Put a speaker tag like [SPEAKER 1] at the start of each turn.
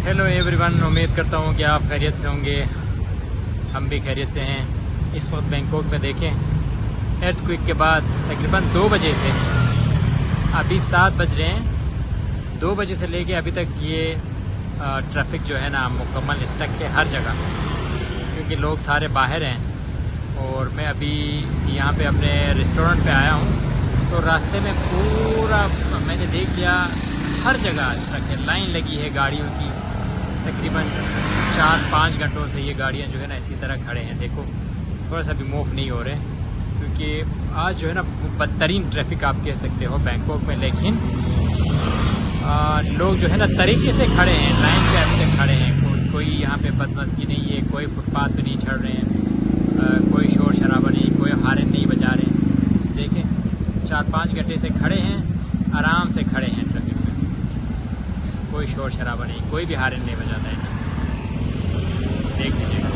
[SPEAKER 1] Hello everyone, उम्मीद करता हूँ कि आप खैरियत से होंगे। हम भी खैरियत से हैं। इस वक्त बैंकॉक में देखें, अर्थक्वेक के बाद तकरीबन 2 बजे से अभी 7 बज रहे हैं। 2 बजे से लेके अभी तक ये ट्रैफिक जो है ना मुकम्मल स्टक है हर जगह, क्योंकि लोग सारे बाहर हैं। और मैं अभी यहाँ पे अपने रेस्टोरेंट पे आया हूँ, तो रास्ते में पूरा मैंने देख लिया हर जगह स्टक है, लाइन लगी है गाड़ियों की। तकरीबन 4-5 घंटों से ये गाड़ियाँ जो है ना इसी तरह खड़े हैं। देखो थोड़ा सा भी मूव नहीं हो रहे, क्योंकि आज जो है ना बदतरीन ट्रैफिक आप कह सकते हो बैंकॉक में। लेकिन लोग जो है ना तरीके से खड़े हैं, लाइन पे अभी तक खड़े हैं। कोई यहाँ पे बदमज़गी नहीं है, कोई फुटपाथ पे नहीं चढ़ रहे हैं, कोई शोर शराबा नहीं, कोई हारन नहीं बजा रहे हैं। देखें 4-5 घंटे से खड़े हैं, आराम से खड़े हैं ट्रैफिक में, कोई शोर शराबा नहीं, कोई भी हारन नहीं बजाता है। देख लीजिएगा।